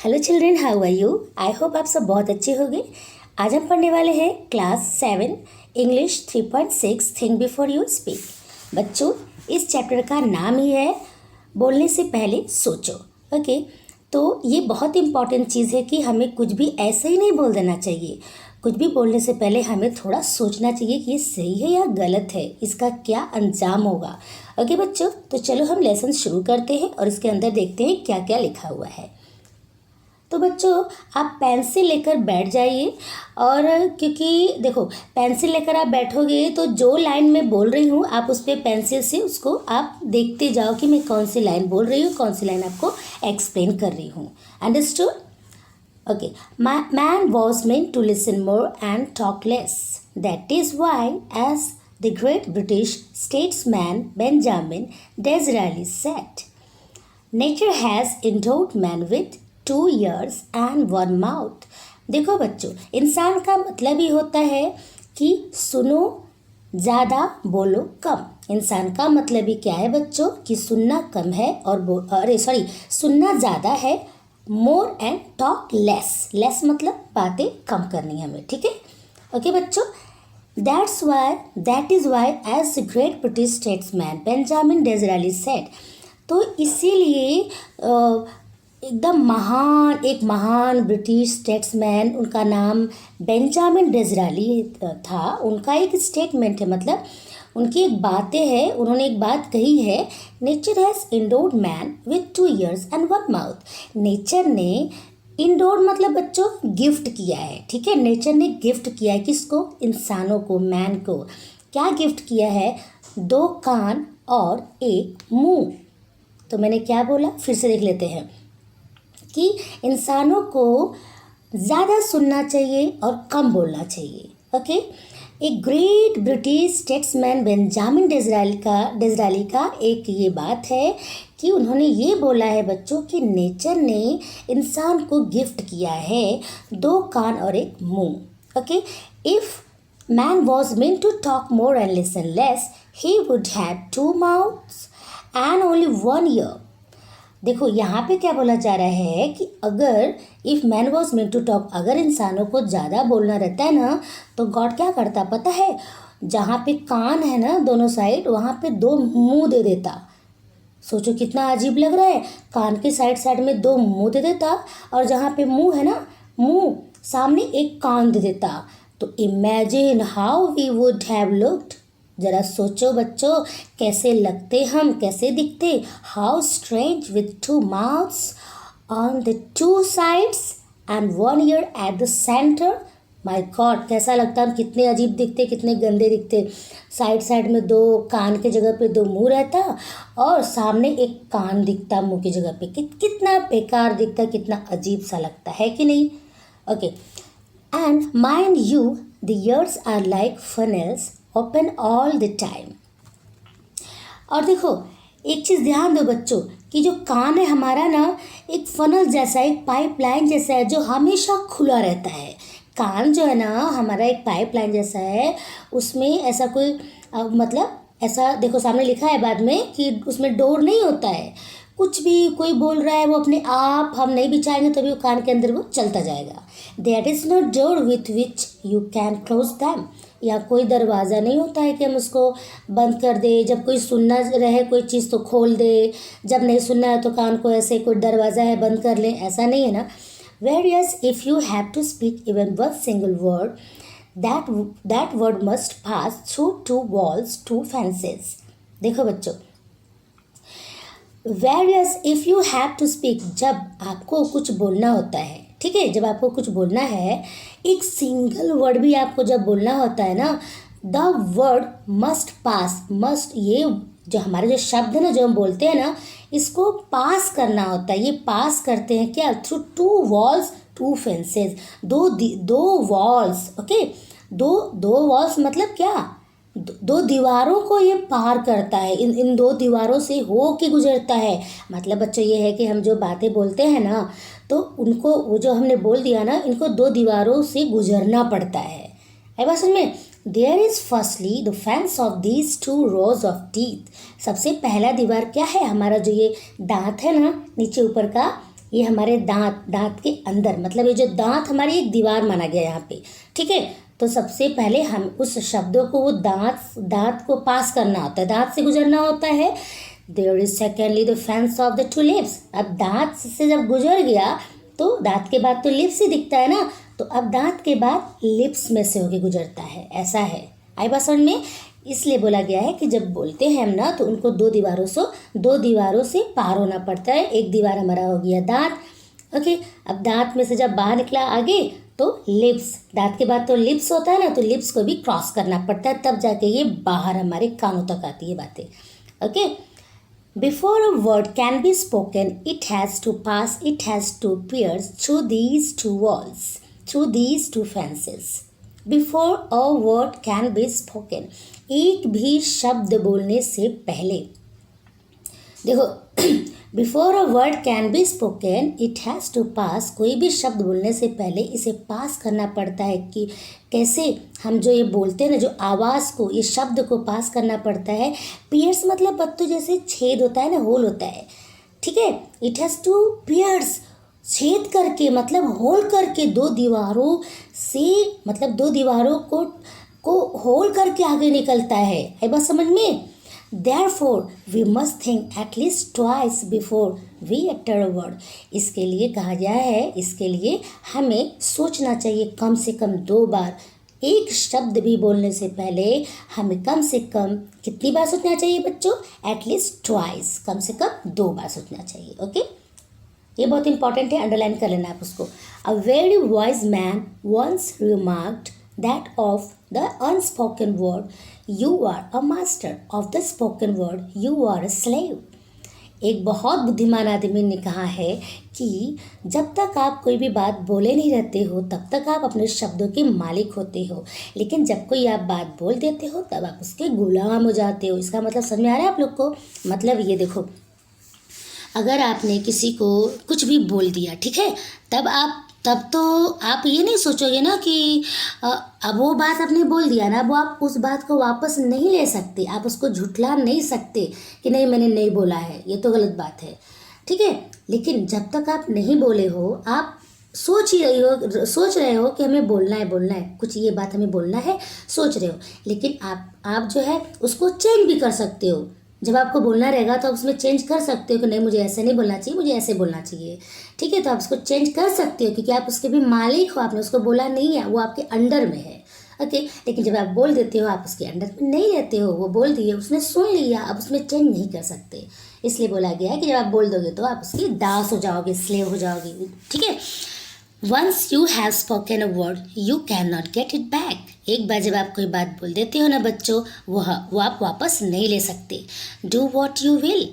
Hello children, how are you? I hope आप सब बहुत अच्छे होंगे। आज हम पढ़ने वाले हैं class 7 English 3.6 think before you speak. बच्चों, इस चैप्टर का नाम ही है बोलने से पहले सोचो। ओके, तो ये बहुत इंपॉर्टेंट चीज़ है कि हमें कुछ भी ऐसे ही नहीं बोल देना चाहिए। कुछ भी बोलने से पहले हमें थोड़ा सोचना चाहिए कि ये सही है या गलत है, इसका क्या अंजाम होगा। ओके बच्चों, तो चलो हम लेसन शुरू करते हैं और इसके अंदर देखते हैं क्या क्या लिखा हुआ है। तो बच्चों, आप पेंसिल लेकर बैठ जाइए। और क्योंकि देखो, पेंसिल लेकर आप बैठोगे तो जो लाइन मैं बोल रही हूँ आप उस पर पेंसिल से उसको आप देखते जाओ कि मैं कौन सी लाइन बोल रही हूँ, कौन सी लाइन आपको एक्सप्लेन कर रही हूँ। Understood? Okay, man was meant to listen more and talk less. That is why, as the great British statesman Benjamin Disraeli said, nature has endowed man with 2 ears and 1 mouth. देखो बच्चों, इंसान का मतलब ही होता है कि सुनो ज़्यादा, बोलो कम। इंसान का मतलब ही क्या है बच्चों कि सुनना कम है और सुनना ज़्यादा है, more and talk less. Less मतलब बातें कम करनी है हमें, ठीक है? ओके बच्चों, that is why as the great British statesman Benjamin Disraeli said, तो इसीलिए एकदम एक महान ब्रिटिश स्टेट्समैन, उनका नाम बेंजामिन डिज़राली था। उनका एक स्टेटमेंट है, मतलब उनकी एक बातें हैं, उन्होंने एक बात कही है, nature has endured man with 2 ears and 1 mouth। Nature ने इंडोर्ड मतलब बच्चों गिफ्ट किया है, ठीक है? नेचर ने गिफ्ट किया है किसको? इंसानों को, मैन को। क्या गिफ्ट किया है? 2 कान और 1 मुंह। तो मैंने क्या बोला, फिर से देख लेते हैं कि इंसानों को ज़्यादा सुनना चाहिए और कम बोलना चाहिए। ओके, एक ग्रेट ब्रिटिश स्टेट्समैन बेंजामिन डिज़राली का एक ये बात है कि उन्होंने ये बोला है बच्चों कि नेचर ने इंसान को गिफ्ट किया है 2 कान और 1 मुंह। Okay, if man was meant to talk more and listen less, he would have 2 mouths and only 1 ear। देखो यहाँ पे क्या बोला जा रहा है कि अगर if man was meant to talk, अगर इंसानों को ज़्यादा बोलना रहता है ना, तो गॉड क्या करता पता है? जहाँ पे कान है ना दोनों साइड, वहाँ पे 2 मुंह दे देता। सोचो कितना अजीब लग रहा है, कान के साइड साइड में 2 मुंह दे देता और जहाँ पे मुंह है ना, मुंह सामने 1 कान दे देता। तो imagine how we would have looked. जरा सोचो बच्चों, कैसे लगते हम, कैसे दिखते। How strange with 2 mouths on the 2 sides and 1 ear at the centre. My god, कैसा लगता, हम कितने अजीब दिखते, कितने गंदे दिखते। साइड साइड में 2 कान के जगह पे 2 मुंह रहता और सामने 1 कान दिखता मुंह की जगह पे। कितना बेकार दिखता, कितना अजीब सा लगता है कि नहीं? Okay, and mind you the ears are like funnels open all the time. और देखो एक चीज़ ध्यान दो बच्चों कि जो कान है हमारा ना, एक फनल जैसा, एक पाइपलाइन जैसा है जो हमेशा खुला रहता है। कान जो है ना हमारा एक पाइपलाइन जैसा है, उसमें ऐसा कोई मतलब ऐसा देखो सामने लिखा है बाद में कि उसमें डोर नहीं होता है। कुछ भी कोई बोल रहा है वो अपने आप, हम नहीं बिछाएंगे तभी वो कान के अंदर वो चलता जाएगा। There is no door with which you can close them. या कोई दरवाज़ा नहीं होता है कि हम उसको बंद कर दे, जब कोई सुनना रहे कोई चीज़ तो खोल दे, जब नहीं सुनना है तो कान को ऐसे कोई दरवाज़ा है बंद कर लें, ऐसा नहीं है ना। Whereas if you have to speak even one single word, that word must pass through 2 walls, 2 fences। देखो बच्चों, whereas if you have to speak, जब आपको कुछ बोलना होता है, ठीक है, जब आपको कुछ बोलना है, एक सिंगल वर्ड भी आपको जब बोलना होता है ना, the word must pass, must ये जो हमारे जो शब्द है ना जो हम बोलते हैं ना, इसको पास करना होता है। ये पास करते हैं क्या? Through 2 walls 2 fences। दो वॉल्स, ओके, दो वॉल्स मतलब क्या? 2 दीवारों को ये पार करता है, इन 2 दीवारों से हो के गुजरता है। मतलब बच्चों ये है कि हम जो बातें बोलते हैं ना, तो उनको वो जो हमने बोल दिया ना, इनको 2 दीवारों से गुजरना पड़ता है। आई बात समझ में? There is firstly the fence of these 2 rows of teeth. सबसे पहला दीवार क्या है? हमारा जो ये दांत है ना नीचे ऊपर का, ये हमारे दांत के अंदर, मतलब ये जो दांत हमारी एक दीवार माना गया यहाँ पे, ठीक है। तो सबसे पहले हम उस शब्दों को, वो दांत को पास करना होता है, दांत से गुजरना होता है। There is secondly the fence of the two lips. अब दांत से जब गुजर गया तो दांत के बाद तो लिप्स ही दिखता है ना, तो अब दांत के बाद लिप्स में से होके गुजरता है, ऐसा है। आई बात समझ में? इसलिए बोला गया है कि जब बोलते हैं हम ना तो उनको दो दीवारों से पार होना पड़ता है। एक दीवार हमारा हो गया दांत, ओके। अब दांत में से जब बाहर निकला आगे तो लिप्स, दांत के बाद तो लिप्स होता है ना, तो लिप्स को भी क्रॉस करना पड़ता है, तब जाके ये बाहर हमारे कानों तक आती है बातें, okay. Before a word can be spoken, it has to pierce through these two walls, through these two fences. Before a word can be spoken, एक भी शब्द बोलने से पहले, देखो, before a word can be spoken it has to pass, कोई भी शब्द बोलने से पहले इसे पास करना पड़ता है। कि कैसे हम जो ये बोलते हैं ना, जो आवाज़ को, ये शब्द को पास करना पड़ता है। पियर्स मतलब बत्तू जैसे छेद होता है ना, होल होता है, ठीक है। इट हैज़ टू पियर्स, छेद करके मतलब होल करके, दो दीवारों से, मतलब दो दीवारों को होल करके आगे निकलता है। है बात समझ में? Therefore, we must think at least twice before we utter a word. इसके लिए कहा गया है, इसके लिए हमें सोचना चाहिए कम से कम 2 बार। एक शब्द भी बोलने से पहले हमें कम से कम कितनी बार सोचना चाहिए बच्चों? एटलीस्ट ट्वाइस, कम से कम 2 बार सोचना चाहिए, ओके। ये बहुत इंपॉर्टेंट है, अंडरलाइन कर लेना आप उसको। A very wise man once remarked that of the unspoken word you are a master, of the spoken word you are a slave. एक बहुत बुद्धिमान आदमी ने कहा है कि जब तक आप कोई भी बात बोले नहीं रहते हो तब तक आप अपने शब्दों के मालिक होते हो, लेकिन जब कोई आप बात बोल देते हो तब आप उसके गुलाम हो जाते हो। इसका मतलब समझ में आ रहा है आप लोग को? मतलब ये देखो, अगर आपने किसी को कुछ भी बोल दिया, ठीक है, तब तो आप ये नहीं सोचोगे ना कि अब वो बात आपने बोल दिया ना, वो आप उस बात को वापस नहीं ले सकते, आप उसको झुठला नहीं सकते कि नहीं मैंने नहीं बोला है, ये तो गलत बात है, ठीक है। लेकिन जब तक आप नहीं बोले हो, आप सोच रहे हो कि हमें बोलना है, कुछ ये बात हमें बोलना है, सोच रहे हो, लेकिन आप जो है उसको चेंज भी कर सकते हो। जब आपको बोलना रहेगा तो आप उसमें चेंज कर सकते हो कि नहीं मुझे ऐसे नहीं बोलना चाहिए, मुझे ऐसे बोलना चाहिए, ठीक है। तो आप उसको चेंज कर सकते हो क्योंकि आप उसके भी मालिक हो, आपने उसको बोला नहीं है, वो आपके अंडर में है, ओके। लेकिन जब आप बोल देते हो, आप उसके अंडर में नहीं रहते हो, वो बोल दिए, उसने सुन लिया, अब उसमें चेंज नहीं कर सकते। इसलिए बोला गया है कि जब आप बोल दोगे तो आप उसकी दास हो जाओगे, स्लेव हो जाओगे, ठीक है। Once you have spoken a word, you cannot get it back. एक बार जब आप कोई बात बोल देते हो ना बच्चों, वो आप वापस नहीं ले सकते। Do what you will.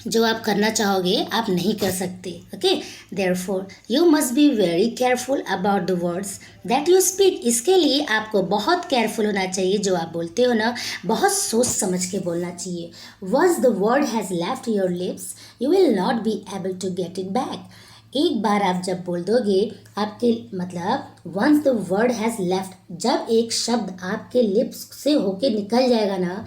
जो आप करना चाहोगे आप नहीं कर सकते, okay. Therefore, you must be very careful about the words that you speak. इसके लिए आपको बहुत केयरफुल होना चाहिए, जो आप बोलते हो ना बहुत सोच समझ के बोलना चाहिए। Once the word has left your lips, you will not be able to get it back. एक बार आप जब बोल दोगे, आपके मतलब once the word has left, जब एक शब्द आपके लिप्स से होके निकल जाएगा ना,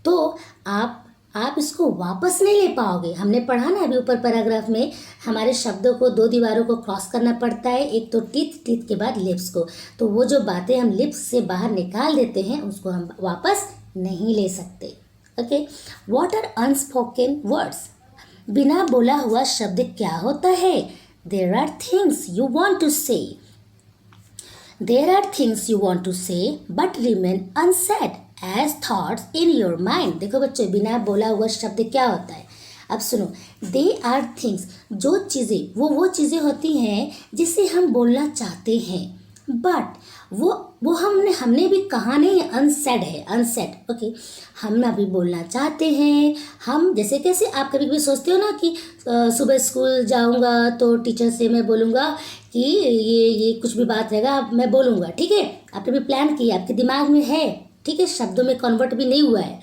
तो आप इसको वापस नहीं ले पाओगे। हमने पढ़ा ना अभी ऊपर पैराग्राफ में, हमारे शब्दों को 2 दीवारों को क्रॉस करना पड़ता है, एक तो टीथ के बाद लिप्स को। तो वो जो बातें हम लिप्स से बाहर निकाल देते हैं उसको हम वापस नहीं ले सकते, okay. What are unspoken words? बिना बोला हुआ शब्द क्या होता है? There are things you want to say. There are things you want to say but remain unsaid as thoughts in your mind. देखो बच्चों, बिना बोला हुआ शब्द क्या होता है? अब सुनो, They are things, जो चीज़ें, वो चीज़ें होती हैं जिसे हम बोलना चाहते हैं, बट वो हमने भी कहा नहीं है, अनसेड है, अनसेड, ओके। हम अभी बोलना चाहते हैं, हम जैसे कैसे आप कभी कभी सोचते हो ना कि सुबह स्कूल जाऊंगा तो टीचर से मैं बोलूँगा कि ये कुछ भी बात रहेगा मैं बोलूँगा, ठीक है। आपने भी प्लान किया, आपके दिमाग में है, ठीक है, शब्दों में कन्वर्ट भी नहीं हुआ है।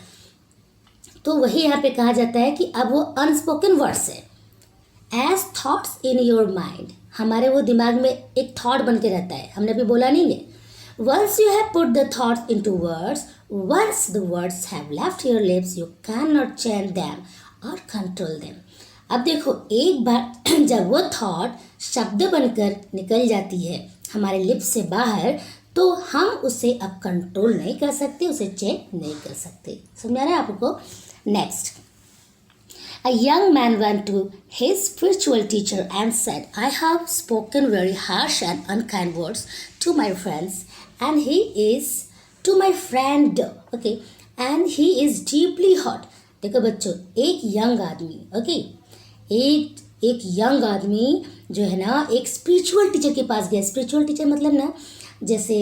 तो वही यहाँ पे कहा जाता है कि अब वो अनस्पोकन वर्ड्स है। As thoughts in your mind, हमारे वो दिमाग में एक थॉट बन के रहता है, हमने अभी बोला नहीं है। Once you have put the thoughts into words, once the words have left your lips, you cannot change them or control them. अब देखो एक बार जब वो थॉट शब्द बनकर निकल जाती है हमारे लिप्स से बाहर, तो हम उसे अब कंट्रोल नहीं कर सकते, उसे चेक नहीं कर सकते। समझ आ रहा है आपको? Next, a young man went to his spiritual teacher and said, I have spoken very harsh and unkind words to my friends, and he is to my friend, okay, and he is deeply hurt. देखो बच्चों, एक young आदमी, okay, एक young आदमी जो है ना एक स्पिरिचुअल टीचर के पास गया। स्पिरिचुअल टीचर मतलब ना जैसे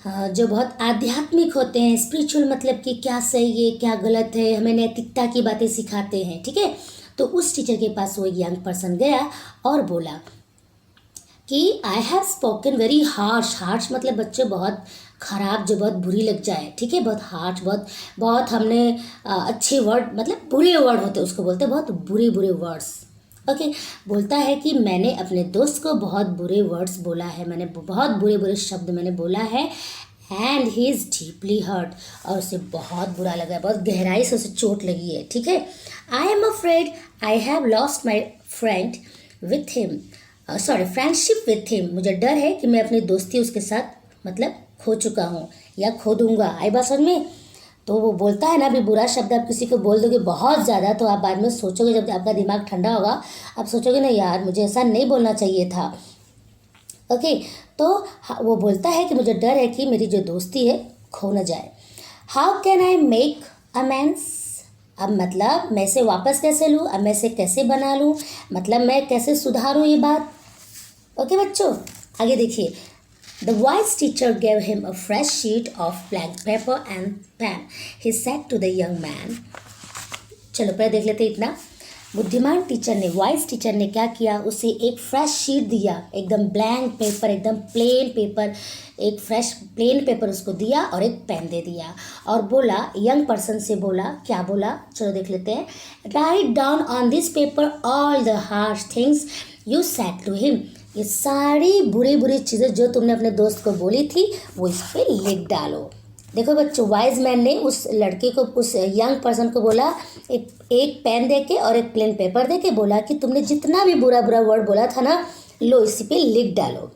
जो बहुत आध्यात्मिक होते हैं। स्पिरिचुअल मतलब कि क्या सही है क्या गलत है, हमें नैतिकता की बातें सिखाते हैं, ठीक है। तो उस टीचर के पास वो यंग पर्सन गया और बोला कि I have spoken very harsh. Harsh मतलब बच्चों बहुत खराब, जो बहुत बुरी लग जाए, ठीक है। बहुत हार्श, बहुत हमने अच्छे वर्ड मतलब बुरे वर्ड होते उसको बोलते हैं, बहुत बुरे वर्ड्स, ओके। बोलता है कि मैंने अपने दोस्त को बहुत बुरे वर्ड्स बोला है, मैंने बहुत बुरे शब्द मैंने बोला है, and he is deeply hurt, और उसे बहुत बुरा लगा है, बहुत गहराई से उसे चोट लगी है, ठीक है। I am afraid I have lost my friend with him, friendship with him. मुझे डर है कि मैं अपनी दोस्ती उसके साथ मतलब खो चुका हूँ या खो दूंगा। आई बात समझ में? तो वो बोलता है ना, अभी बुरा शब्द आप किसी को बोल दोगे बहुत ज़्यादा, तो आप बाद में सोचोगे, जब आपका दिमाग ठंडा होगा आप सोचोगे ना यार मुझे ऐसा नहीं बोलना चाहिए था, ओके। तो वो बोलता है कि मुझे डर है कि मेरी जो दोस्ती है खो न जाए। How can I make amends, अब मतलब मैं इसे वापस कैसे लूँ, अब मैं इसे कैसे बना लूँ, मतलब मैं कैसे सुधारूँ ये बात, ओके बच्चों। आगे देखिए, The wise teacher gave him a fresh sheet of blank paper and pen. He said to the young man, चलो पहले देख लेते इतना। बुद्धिमान टीचर ने, वाइज टीचर ने क्या किया, उसे एक फ्रेश शीट दिया, एकदम ब्लैंक पेपर, एकदम प्लेन पेपर, एक फ्रेश प्लेन पेपर उसको दिया और एक पेन दे दिया, और बोला, यंग पर्सन से बोला, क्या बोला चलो देख लेते हैं। Write down on this paper all the harsh things you said to him. ये सारी बुरी चीज़ें जो तुमने अपने दोस्त को बोली थी वो इस पर लिख डालो। देखो बच्चों, वाइज मैन ने उस लड़के को, उस यंग पर्सन को बोला, एक पेन दे के और एक प्लेन पेपर दे के बोला कि तुमने जितना भी बुरा वर्ड बोला था ना, लो इसी पे लिख डालो।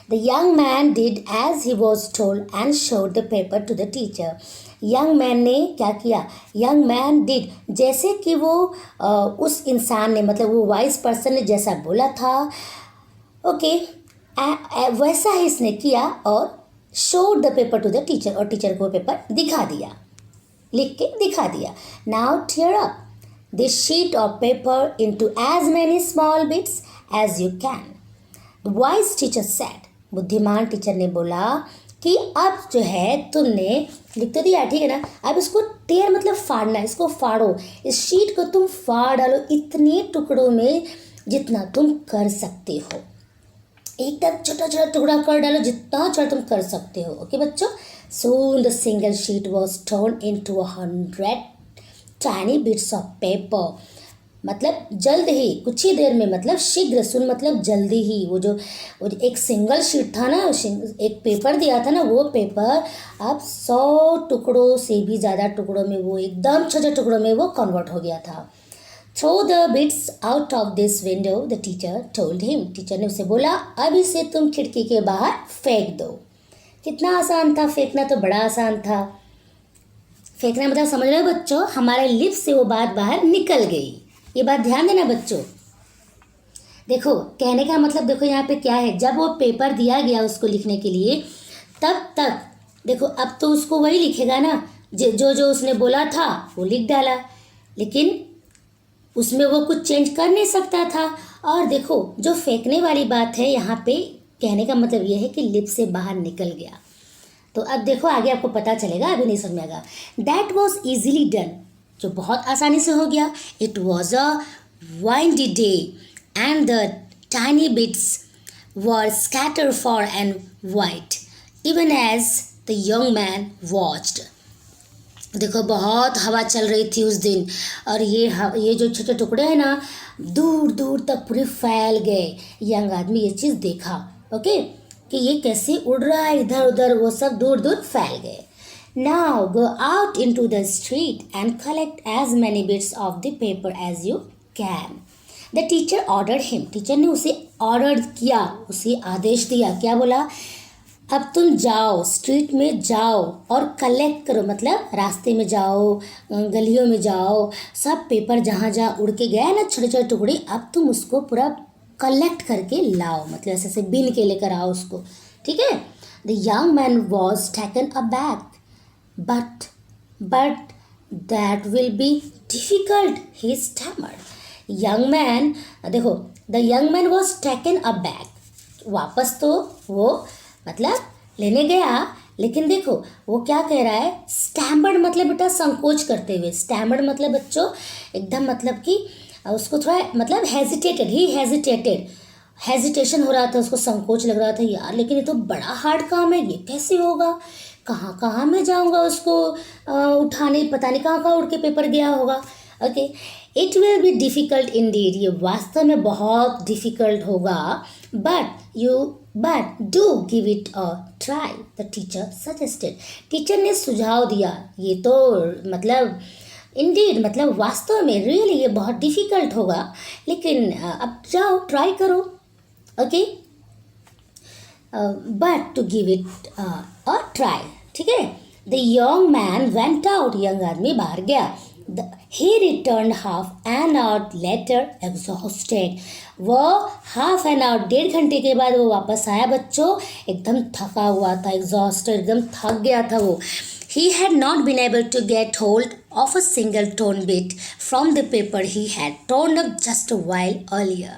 The young man did as he was told and showed the paper to the teacher. Young man ने क्या किया, यंग मैन डिड, जैसे कि वो उस इंसान ने मतलब वो वाइज पर्सन ने जैसा बोला था, ओके, वैसा ही इसने किया और showed the paper to the teacher, और टीचर को पेपर दिखा दिया, लिख के दिखा दिया। Now tear up this sheet of paper into as many small bits as you can, the wise teacher said. बुद्धिमान टीचर ने बोला कि अब जो है तुमने लिख तो दिया, ठीक है ना, अब इसको टेयर मतलब फाड़ना, इसको फाड़ो, इस शीट को तुम फाड़ डालो इतने टुकड़ों में जितना तुम कर सकते हो, एकदम छोटा टुकड़ा कर डालो जितना छोटा तुम कर सकते हो, ओके बच्चों। Soon the single sheet was torn into 100 tiny bits of paper। मतलब जल्द ही, कुछ ही देर में, मतलब शीघ्र, सुन मतलब जल्दी ही, वो जो एक सिंगल शीट था ना, एक पेपर दिया था ना, वो पेपर अब 100 टुकड़ों से भी ज़्यादा टुकड़ों में, वो एकदम छोटे टुकड़ों में वो कन्वर्ट हो गया था। Throw the bits out of this window the teacher told him. Teacher ने उसे बोला, अब इसे तुम खिड़की के बाहर फेंक दो। कितना आसान था, फेंकना तो बड़ा आसान था। फेंकना मतलब समझ रहे हो बच्चों, हमारे लिप्स से वो बात बाहर निकल गई। ये बात ध्यान देना बच्चों। देखो कहने का मतलब, देखो यहाँ पे क्या है, जब वो पेपर दिया गया उसको लिखने के लिए, तब तक देखो अब तो उसको वही लिखेगा ना, जो उसने बोला था वो लिख डाला, लेकिन उसमें वो कुछ चेंज कर नहीं सकता था। और देखो जो फेंकने वाली बात है यहाँ पे, कहने का मतलब ये है कि लिप से बाहर निकल गया। तो अब देखो आगे आपको पता चलेगा, अभी नहीं समझ में आएगा। दैट वॉज ईजिली डन, जो बहुत आसानी से हो गया। It was a windy day and the tiny bits were scatter far and wide even as the young man watched. देखो बहुत हवा चल रही थी उस दिन, और ये जो छोटे टुकड़े हैं ना, दूर दूर तक पूरे फैल गए। यंग आदमी ये चीज़ देखा, ओके, कि ये कैसे उड़ रहा है इधर उधर, वो सब दूर दूर फैल गए। Now go out into the street and collect as many bits of the paper as you can. The teacher ordered him. Teacher ने उसे ऑर्डर किया, उसे आदेश दिया. क्या बोला? अब तुम जाओ, स्ट्रीट में जाओ और कलेक्ट करो, मतलब रास्ते में जाओ, गलियों में जाओ, सब पेपर जहाँ जहाँ उड़ के गया ना छोटे छोटे टुकड़े, अब तुम उसको पूरा कलेक्ट करके लाओ, मतलब ऐसे ऐसे बीन के लेकर आओ उसको. ठीक है. The young man was taken aback. But that will be difficult, he stammered. Young man, देखो, the young man was taken aback. वापस तो वो मतलब लेने गया, लेकिन देखो वो क्या कह रहा है? स्टैमर्ड मतलब बेटा संकोच करते हुए. स्टैमर्ड मतलब बच्चों एकदम मतलब कि उसको थोड़ा मतलब हेजिटेटेड, ही हेजिटेटेड, हेजिटेशन हो रहा था, उसको संकोच लग रहा था. यार लेकिन ये तो बड़ा हार्ड काम है, ये कैसे होगा? कहाँ कहाँ मैं जाऊँगा उसको उठाने, पता नहीं कहाँ कहाँ उड़ के पेपर गया होगा. Okay. It will be difficult Indeed. ये वास्तव में बहुत डिफ़िकल्ट होगा. But do give it a try, the teacher suggested. Teacher ने सुझाव दिया. ये तो मतलब इंडीड मतलब वास्तव में रियली ये बहुत डिफ़िकल्ट होगा, लेकिन अब जाओ ट्राई करो. Okay. But to give it a try. ठीक है. The young man went out. Young आदमी बाहर गया. He return half an hour later exhausted. वो हाफ एन आवर, 1.5 घंटे के बाद वो वापस आया बच्चों, एकदम थका हुआ था, एग्जॉस्टेड, एकदम थक गया था वो. He had not been able to get hold of a single torn bit from the paper he had torn up just a while earlier.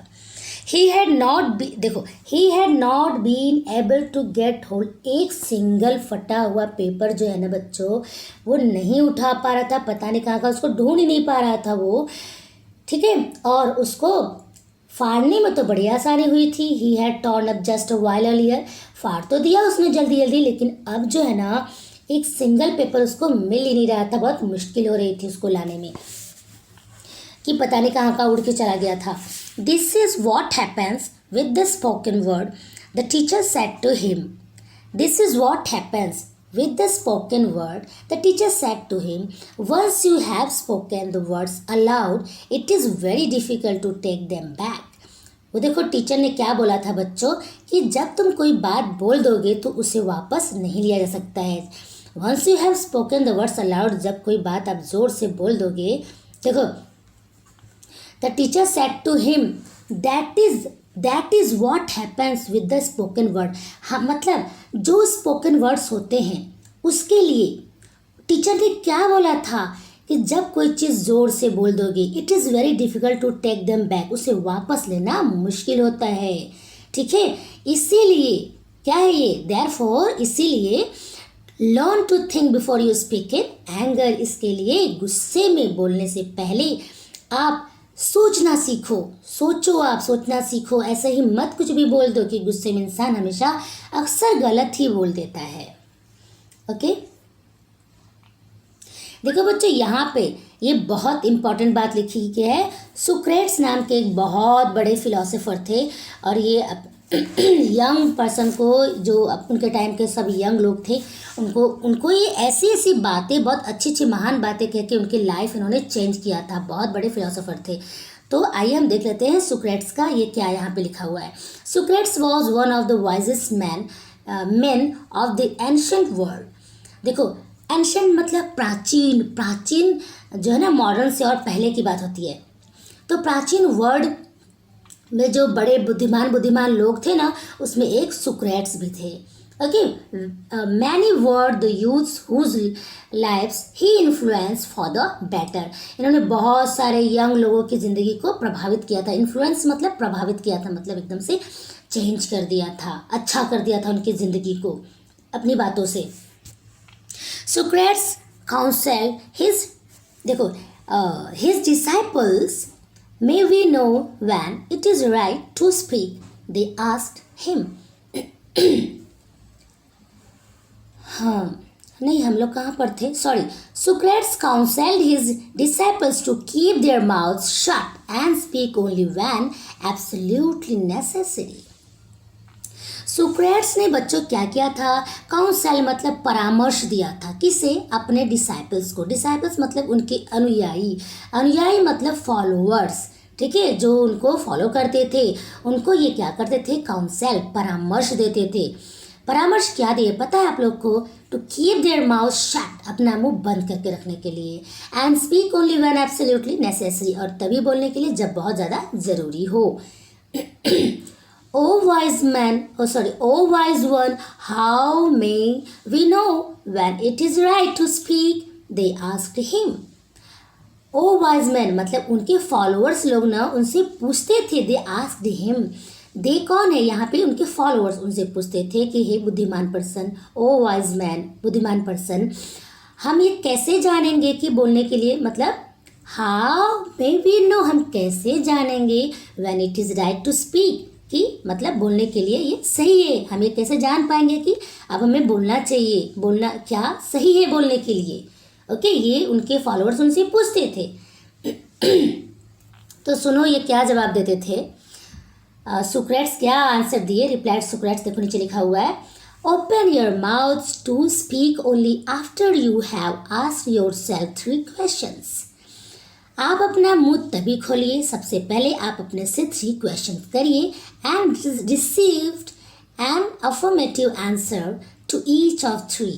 He had not been able to get hold. एक single फटा हुआ paper जो है ना बच्चों, वो नहीं उठा पा रहा था, पता नहीं कहाँ का, उसको ढूंढ ही नहीं पा रहा था वो. ठीक है. और उसको फाड़ने में तो बड़ी आसानी हुई थी. He had torn up just a while earlier. फाड़ तो दिया उसने जल्दी जल्दी, लेकिन अब जो है ना एक सिंगल पेपर उसको मिल ही नहीं रहा था. बहुत मुश्किल हो रही थी उसको लाने में, कि पता नहीं कहाँ उड़ के चला गया था. This is what happens with the spoken word, the teacher said to him. This is what happens with the spoken word, the teacher said to him. Once you have spoken the words aloud, it is very difficult to take them back. वो देखो teacher ने क्या बोला था बच्चों, कि जब तुम कोई बात बोल दोगे तो उसे वापस नहीं लिया जा सकता है. Once you have spoken the words aloud, जब कोई बात आप जोर से बोल दोगे. देखो, the teacher said to him, that is what happens with the spoken word. हाँ, मतलब जो spoken words होते हैं उसके लिए टीचर ने क्या बोला था, कि जब कोई चीज़ ज़ोर से बोल दोगे, it is very difficult to take them back, उसे वापस लेना मुश्किल होता है. ठीक है. इसीलिए क्या है ये, देयरफॉर इसीलिए learn to think before you speak in anger. इसके लिए गुस्से में बोलने से पहले आप सोचना सीखो. सोचो, आप सोचना सीखो. ऐसे ही मत कुछ भी बोल दो, कि गुस्से में इंसान हमेशा अक्सर गलत ही बोल देता है. ओके. देखो बच्चों, यहाँ पे ये बहुत इम्पॉर्टेंट बात लिखी गई है. सुक्रेट्स नाम के एक बहुत बड़े फिलोसोफर थे, और ये यंग पर्सन को, जो उनके टाइम के सब यंग लोग थे, उनको ये ऐसी ऐसी बातें, बहुत अच्छी अच्छी महान बातें कह के उनकी लाइफ इन्होंने चेंज किया था. बहुत बड़े फिलोसोफर थे. तो आइए हम देख लेते हैं सुक्रेट्स का ये क्या यहाँ पे लिखा हुआ है. Socrates was one of the wisest man of the ancient world. देखो, एंशंट मतलब प्राचीन. प्राचीन जो है ना, मॉडर्न से और पहले की बात होती है. तो प्राचीन वर्ल्ड में जो बड़े बुद्धिमान लोग थे ना, उसमें एक सुक्रेट्स भी थे. Okay. Many were the youths whose lifes he influence for the better. इन्होंने बहुत सारे यंग लोगों की ज़िंदगी को प्रभावित किया था. इन्फ्लुएंस मतलब प्रभावित किया था, मतलब एकदम से चेंज कर दिया था, अच्छा कर दिया था उनकी ज़िंदगी को अपनी बातों से. सुक्रेट्स काउंसेल his disciples. May we know when it is right to speak? They asked him. हाँ, नहीं, हम लोग कहाँ पर थे, sorry. Socrates counseled his disciples to keep their mouths shut and speak only when absolutely necessary. Socrates ने बच्चों क्या किया था, काउंसल मतलब परामर्श दिया था, किसे, अपने डिसाइपल्स को। डिसाइपल्स मतलब उनके अनुयायी, अनुयायी मतलब फॉलोअर्स, ठीक है, जो उनको फॉलो करते थे उनको ये क्या करते थे, काउंसल परामर्श देते थे। परामर्श क्या दिए पता है आप लोग को, to keep their mouth shut, अपना मुंह बंद करके रखने के लिए, and speak only when absolutely necessary, और तभी बोलने के लिए जब बहुत ज़्यादा ज़रूरी हो। O wise man, O wise one, how may we know when it is right to speak? They asked him. O wise man मतलब उनके फॉलोअर्स लोग ना उनसे पूछते थे, they asked him. दे कौन है यहाँ पे, उनके फॉलोअर्स उनसे पूछते थे कि हे बुद्धिमान पर्सन, ओ वाइज मैन बुद्धिमान पर्सन, हम ये कैसे जानेंगे कि बोलने के लिए, मतलब हाउ मे वी नो, हम कैसे जानेंगे, when it is right to speak, कि मतलब बोलने के लिए ये सही है, हम ये कैसे जान पाएंगे कि अब हमें बोलना चाहिए, बोलना क्या सही है बोलने के लिए। ओके, ये उनके फॉलोअर्स उनसे पूछते थे। तो सुनो ये क्या जवाब देते थे। सोक्रेट्स क्या आंसर दिए, रिप्लाइड सोक्रेट्स, देखो नीचे लिखा हुआ है, open your mouth to speak only after you have asked yourself 3 questions. आप अपना मुंह तभी खोलिए, सबसे पहले आप अपने से 3 क्वेश्चन करिए, and received an affirmative answer to each of 3।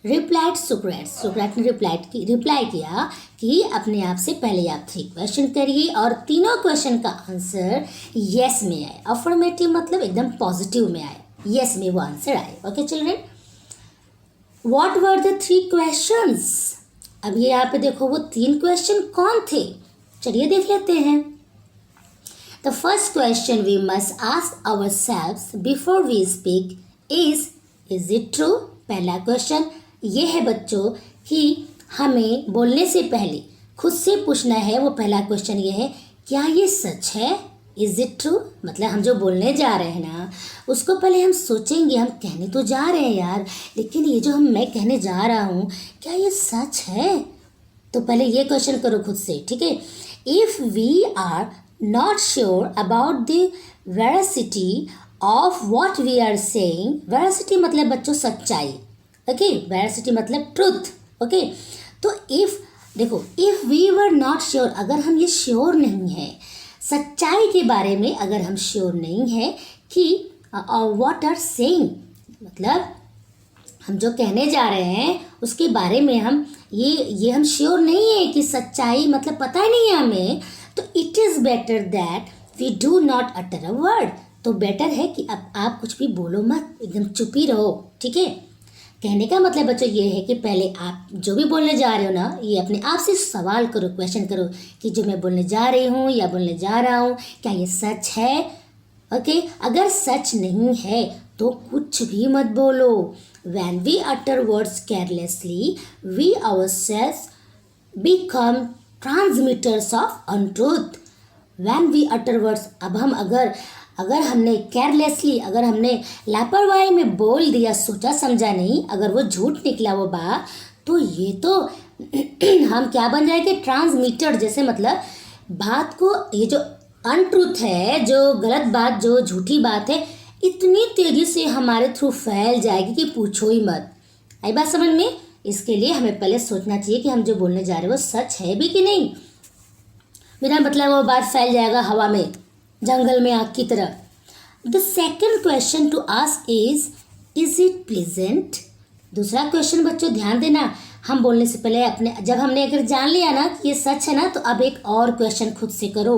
Replied Socrates, Socrates ने रिप्लाई किया कि अपने आप से पहले आप 3 क्वेश्चन करिए और तीनों क्वेश्चन का आंसर यस में आए। अफर्मेटिव मतलब एकदम पॉजिटिव में आए, यस में वो आंसर आए। Okay children, what were the 3 questions. अब ये यहाँ पे देखो वो 3 क्वेश्चन कौन थे, चलिए देख लेते हैं। The first question we must ask ourselves before we speak is it true. पहला क्वेश्चन ये है बच्चों कि हमें बोलने से पहले खुद से पूछना है, वो पहला क्वेश्चन ये है, क्या ये सच है, इज़ इट ट्रू। मतलब हम जो बोलने जा रहे हैं ना उसको पहले हम सोचेंगे, हम कहने तो जा रहे हैं यार, लेकिन ये जो मैं कहने जा रहा हूँ क्या ये सच है। तो पहले ये क्वेश्चन करो खुद से, ठीक है। If we are not sure about the veracity of what we are saying, veracity मतलब बच्चों सच्चाई, ओके, वेरासिटी मतलब ट्रूथ, ओके। तो देखो if we were not sure, अगर हम ये श्योर नहीं है सच्चाई के बारे में, अगर हम श्योर नहीं है कि व्हाट आर सेइंग, मतलब हम जो कहने जा रहे हैं उसके बारे में हम ये हम श्योर नहीं है कि सच्चाई, मतलब पता ही नहीं है हमें, तो it is better that we do not utter a word. तो बेटर है कि अब आप कुछ भी बोलो मत, एकदम चुप ही रहो, ठीक है। कहने का मतलब बच्चों ये है कि पहले आप जो भी बोलने जा रहे हो ना, ये अपने आप से सवाल करो, क्वेश्चन करो कि जो मैं बोलने जा रही हूँ या बोलने जा रहा हूँ क्या ये सच है। ओके, अगर सच नहीं है तो कुछ भी मत बोलो। When we utter words carelessly, we ourselves become transmitters of untruth. When we utter words, अब हम अगर हमने केयरलेसली, अगर हमने लापरवाही में बोल दिया, सोचा समझा नहीं, अगर वो झूठ निकला वो बात, तो ये तो हम क्या बन जाएंगे, ट्रांसमीटर जैसे। मतलब बात को, ये जो अनट्रूथ है, जो गलत बात, जो झूठी बात है, इतनी तेज़ी से हमारे थ्रू फैल जाएगी कि पूछो ही मत। आई बात समझ में। इसके लिए हमें पहले सोचना चाहिए कि हम जो बोलने जा रहे हैं वो सच है भी कि नहीं, बिना मतलब वो बात फैल जाएगा हवा में, जंगल में आग की तरह। The second question to ask is it pleasant. दूसरा क्वेश्चन बच्चों ध्यान देना, हम बोलने से पहले अपने, जब हमने अगर जान लिया ना कि ये सच है ना, तो अब एक और क्वेश्चन खुद से करो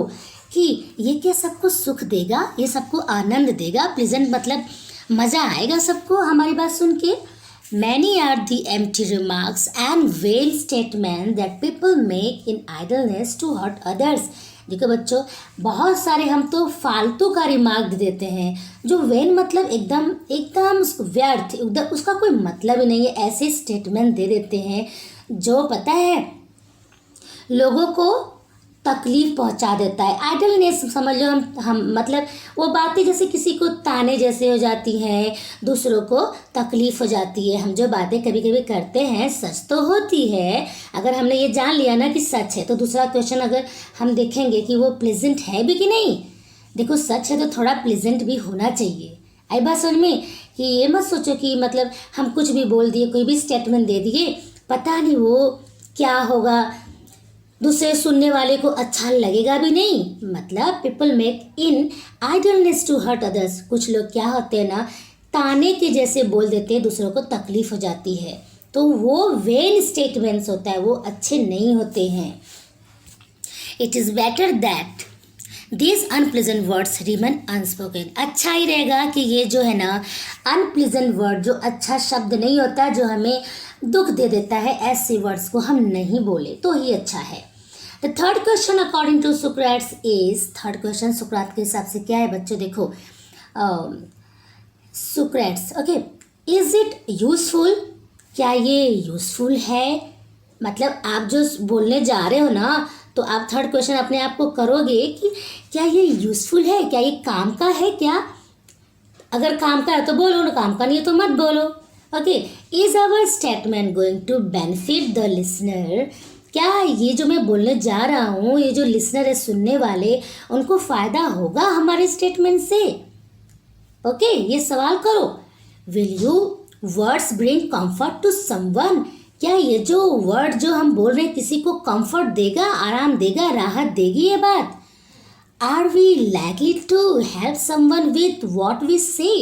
कि ये क्या सबको सुख देगा, ये सबको आनंद देगा। प्लीजेंट मतलब मज़ा आएगा सबको हमारी बात सुन के। Many are the empty remarks and well statement that people make in idleness to hurt others. देखो बच्चों, बहुत सारे हम तो फालतू का रिमार्क देते हैं, जो वेन मतलब एकदम व्यर्थ, एकदम उसका कोई मतलब ही नहीं है, ऐसे स्टेटमेंट दे देते हैं जो पता है लोगों को तकलीफ पहुंचा देता है। आइडलनेस समझ लो, हम मतलब वो बातें जैसे किसी को ताने जैसे हो जाती हैं, दूसरों को तकलीफ हो जाती है। हम जो बातें कभी कभी करते हैं सच तो होती है, अगर हमने ये जान लिया ना कि सच है, तो दूसरा क्वेश्चन अगर हम देखेंगे कि वो प्लेजेंट है भी कि नहीं। देखो सच है तो थोड़ा प्लेजेंट भी होना चाहिए, आई बात समझ में? कि ये मत सोचो कि मतलब हम कुछ भी बोल दिए, कोई भी स्टेटमेंट दे दिए, पता नहीं वो क्या होगा, दूसरे सुनने वाले को अच्छा लगेगा भी नहीं। मतलब people make in idleness to hurt others. कुछ लोग क्या होते हैं ना, ताने के जैसे बोल देते हैं, दूसरों को तकलीफ हो जाती है, तो वो वेन स्टेटमेंट्स होता है, वो अच्छे नहीं होते हैं। It is better that this unpleasant words remain unspoken. अच्छा ही रहेगा कि ये जो है ना अनप्लीजेंट वर्ड, जो अच्छा शब्द नहीं होता, जो हमें दुख दे देता है, ऐसे वर्ड्स को हम नहीं बोले तो ही अच्छा है। The third question according to Socrates is, third question सुकरात के हिसाब से क्या है बच्चों? देखो, Socrates, okay, is it useful? क्या ये यूजफुल है? मतलब आप जो बोलने जा रहे हो ना, तो आप थर्ड क्वेश्चन अपने आप को करोगे कि क्या ये यूजफुल है, क्या ये काम का है क्या? अगर काम का है तो बोलो ना, काम का नहीं है तो मत बोलो। Okay, is our statement going to benefit the listener? क्या ये जो मैं बोलने जा रहा हूँ, ये जो लिसनर है, सुनने वाले, उनको फ़ायदा होगा हमारे स्टेटमेंट से? ओके, ये सवाल करो। Will you words bring comfort to someone? क्या ये जो वर्ड जो हम बोल रहे हैं किसी को कंफर्ट देगा, आराम देगा, राहत देगी ये बात? Are we likely to help someone with what we say?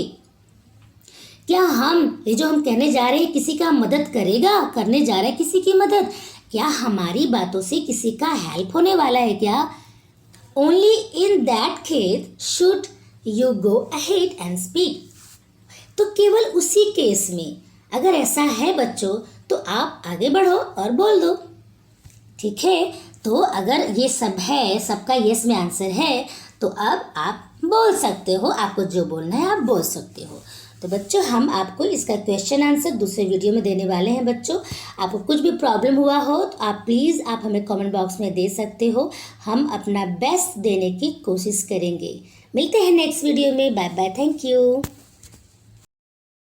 क्या हम ये जो हम कहने जा रहे हैं किसी का मदद करेगा, करने जा रहे हैं किसी की मदद? क्या हमारी बातों से किसी का हेल्प होने वाला है क्या? Only in that case should you go ahead and speak. तो केवल उसी केस में, अगर ऐसा है बच्चों, तो आप आगे बढ़ो और बोल दो, ठीक है? तो अगर ये सब है, सबका यस में आंसर है, तो अब आप बोल सकते हो, आपको जो बोलना है आप बोल सकते हो। तो बच्चों, हम आपको इसका क्वेश्चन आंसर दूसरे वीडियो में देने वाले हैं। बच्चों, आपको कुछ भी प्रॉब्लम हुआ हो तो आप प्लीज़ आप हमें कमेंट बॉक्स में दे सकते हो, हम अपना बेस्ट देने की कोशिश करेंगे। मिलते हैं नेक्स्ट वीडियो में। Bye bye, thank you.